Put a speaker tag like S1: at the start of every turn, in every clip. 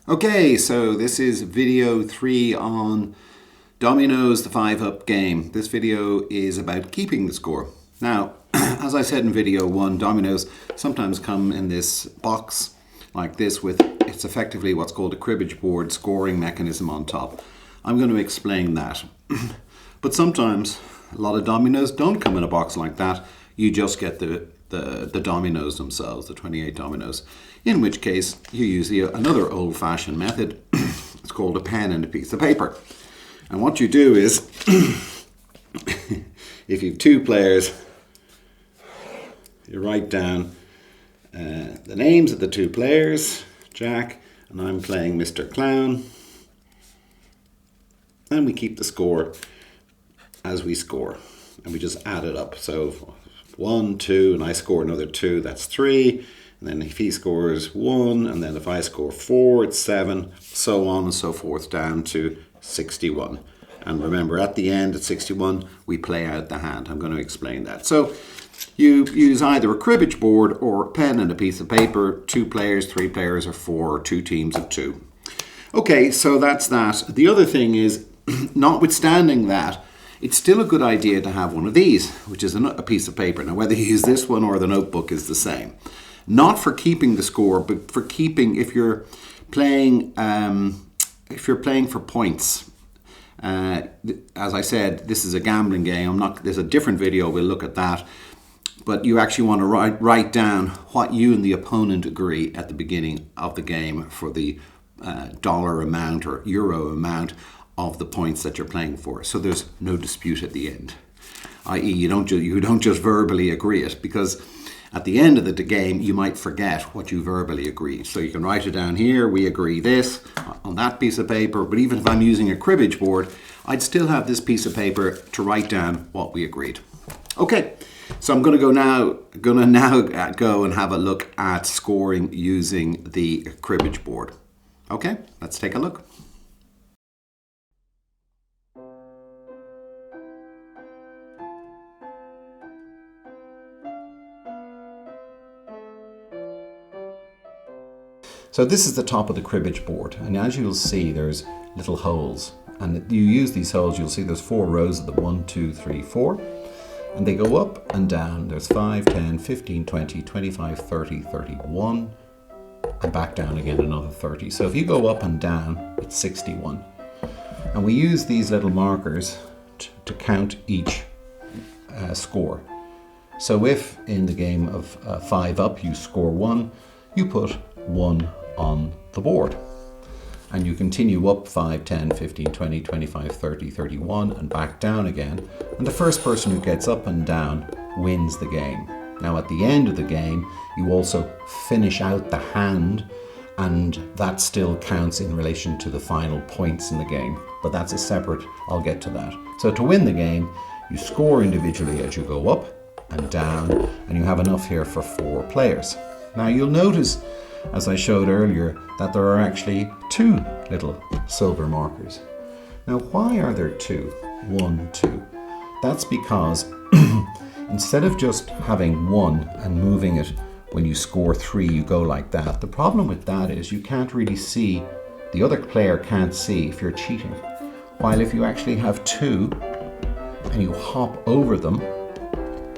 S1: Okay, so this is video 3 on Dominoes the 5 Up game. This video is about keeping the score. Now, as I said in video 1, dominoes sometimes come in this box like this with, it's effectively what's called a cribbage board scoring mechanism on top. I'm going to explain that. But sometimes a lot of dominoes don't come in a box like that. You just get the dominoes themselves, the 28 dominoes, in which case you use another old-fashioned method. It's called a pen and a piece of paper. And what you do is, if you have two players, you write down the names of the two players, Jack, and I'm playing Mr. Clown, and we keep the score as we score, and we just add it up. So 1, 2, and I score another 2, that's 3. And then if he scores 1, and then if I score 4, it's 7, so on and so forth down to 61. And remember, at the end, at 61, we play out the hand. I'm going to explain that. So you use either a cribbage board or a pen and a piece of paper, 2 players, 3 players, or 4, or 2 teams of 2. Okay, so that's that. The other thing is, notwithstanding that, it's still a good idea to have one of these, which is a piece of paper. Now, whether you use this one or the notebook is the same. Not for keeping the score, but for keeping, if you're playing for points. As I said, this is a gambling game. There's a different video, we'll look at that. But you actually want to write down what you and the opponent agree at the beginning of the game for the dollar amount or euro amount of the points that you're playing for. So there's no dispute at the end. I.e., you don't just verbally agree it, because at the end of the game, you might forget what you verbally agreed. So you can write it down here, we agree this, on that piece of paper. But even if I'm using a cribbage board, I'd still have this piece of paper to write down what we agreed. Okay, so I'm going to now go and have a look at scoring using the cribbage board. Okay, let's take a look. So this is the top of the cribbage board, and as you'll see, there's little holes, and you use these holes, you'll see there's 4 rows of them, 1, 2, 3, 4, and they go up and down. There's 5, 10, 15, 20, 25, 30, 31, and back down again another 30. So if you go up and down, it's 61. And we use these little markers to count each score. So if in the game of 5 up you score 1, you put 1 on the board, and you continue up 5, 10, 15, 20, 25, 30, 31, and back down again, and the first person who gets up and down wins the game. Now at the end of the game, you also finish out the hand, and that still counts in relation to the final points in the game, but that's a separate, I'll get to that. So to win the game, you score individually as you go up and down, and you have enough here for 4 players. Now you'll notice, as I showed earlier, that there are actually 2 little silver markers. Now why are there 2? 1, 2. That's because instead of just having 1 and moving it when you score 3, you go like that. The problem with that is you can't really see, the other player can't see if you're cheating. While if you actually have 2 and you hop over them,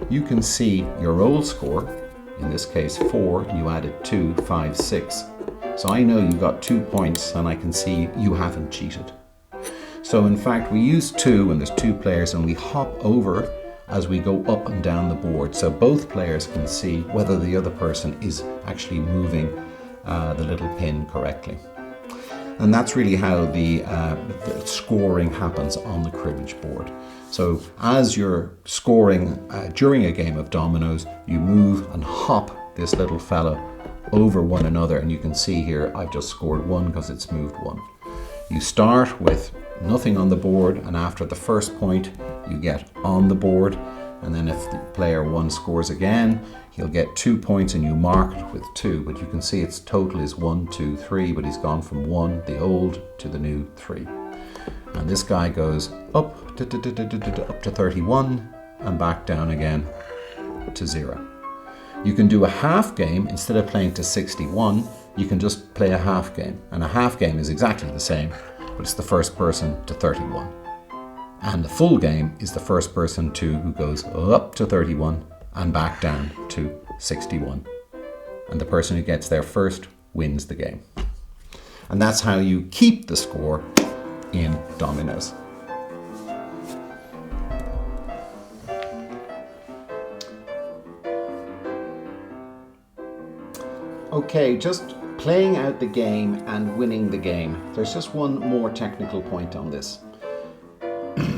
S1: you can see your old score. In this case 4, you added 2, 5, 6. So I know you got 2 points, and I can see you haven't cheated. So in fact we use 2 when there's 2 players, and we hop over as we go up and down the board, so both players can see whether the other person is actually moving the little pin correctly. And that's really how the scoring happens on the cribbage board. So as you're scoring during a game of dominoes, you move and hop this little fella over one another, and you can see here I've just scored 1 because it's moved 1. You start with nothing on the board, and after the first point you get on the board, and then if the player 1 scores again, he'll get 2 points, and you mark it with 2, but you can see its total is 1, 2, 3, but he's gone from 1, the old, to the new 3. And this guy goes up to 31 and back down again to 0. You can do a half game. Instead of playing to 61, you can just play a half game. And a half game is exactly the same, but it's the first person to 31. And the full game is the first person who goes up to 31 and back down to 61. And the person who gets there first wins the game. And that's how you keep the score in dominoes. Okay, just playing out the game and winning the game. There's just one more technical point on this.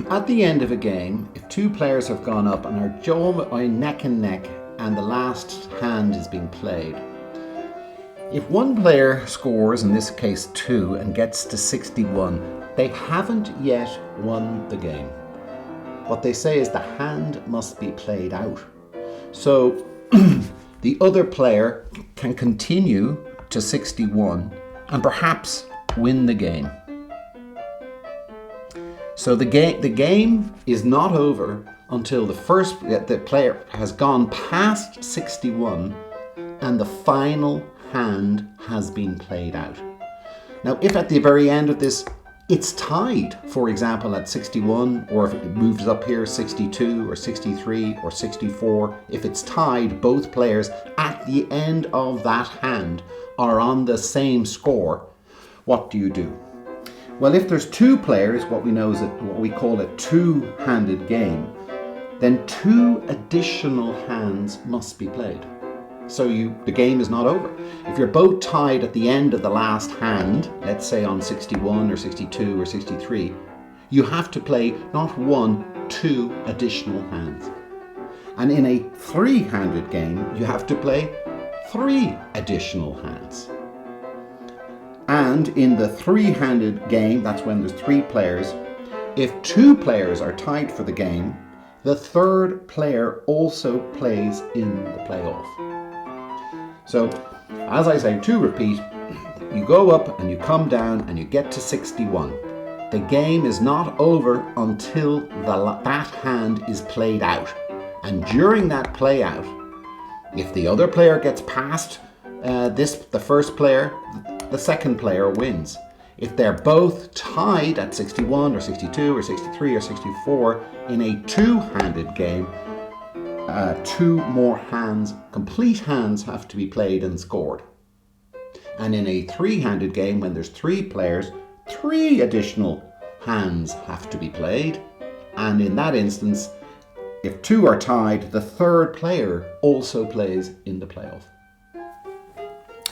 S1: At the end of a game, if two players have gone up and are neck and neck and the last hand is being played, if one player scores, in this case 2, and gets to 61, they haven't yet won the game. What they say is the hand must be played out. So the other player can continue to 61 and perhaps win the game. So the game is not over until the player has gone past 61 and the final hand has been played out. Now, if at the very end of this it's tied, for example, at 61, or if it moves up here, 62 or 63 or 64, if it's tied, both players at the end of that hand are on the same score, what do you do? Well, if there's two players, what we call a two-handed game, then 2 additional hands must be played. So the game is not over. If you're both tied at the end of the last hand, let's say on 61 or 62 or 63, you have to play not 1, 2 additional hands. And in a 3-handed game, you have to play 3 additional hands. And in the 3-handed game, that's when there's 3 players, if 2 players are tied for the game, the third player also plays in the playoff. So, as I say, to repeat, you go up and you come down and you get to 61. The game is not over until that hand is played out. And during that play out, if the other player gets past the first player, the second player wins. If they're both tied at 61 or 62 or 63 or 64 in a 2-handed game, 2 more hands, complete hands, have to be played and scored. And in a 3-handed game, when there's 3 players, 3 additional hands have to be played. And in that instance, if 2 are tied, the third player also plays in the playoff.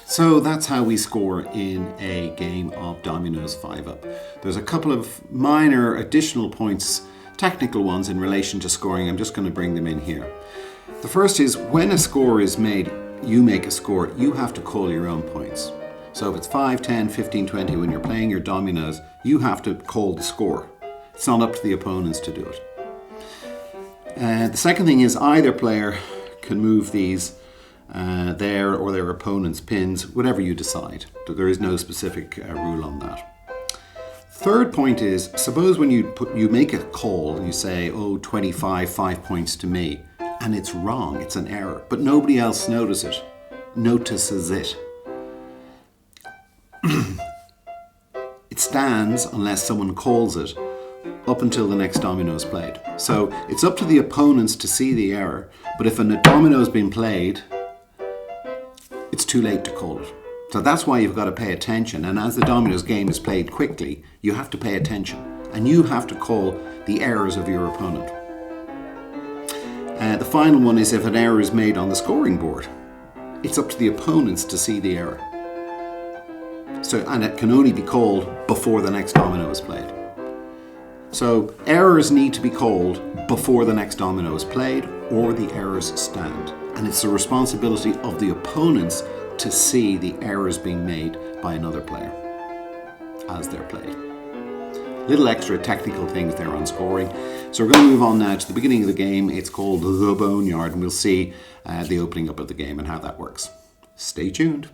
S1: So that's how we score in a game of Dominoes 5 Up. There's a couple of minor additional points, technical ones in relation to scoring. I'm just going to bring them in here. The first is when a score is made, you make a score, you have to call your own points. So if it's 5, 10, 15, 20, when you're playing your dominoes, you have to call the score. It's not up to the opponents to do it. The second thing is either player can move these their or their opponent's pins, whatever you decide. There is no specific rule on that. Third point is, suppose when you make a call, you say, 25, 5 points to me, and it's wrong, it's an error, but nobody else notices it. It stands unless someone calls it up until the next domino is played. So it's up to the opponents to see the error, but if a domino has been played, it's too late to call it. So that's why you've got to pay attention. And as the dominoes game is played quickly, you have to pay attention. And you have to call the errors of your opponent. The final one is if an error is made on the scoring board, it's up to the opponents to see the error. And it can only be called before the next domino is played. So errors need to be called before the next domino is played, or the errors stand. And it's the responsibility of the opponents to see the errors being made by another player as they're played. Little extra technical things there on scoring. So we're going to move on now to the beginning of the game. It's called The Boneyard, and we'll see the opening up of the game and how that works. Stay tuned.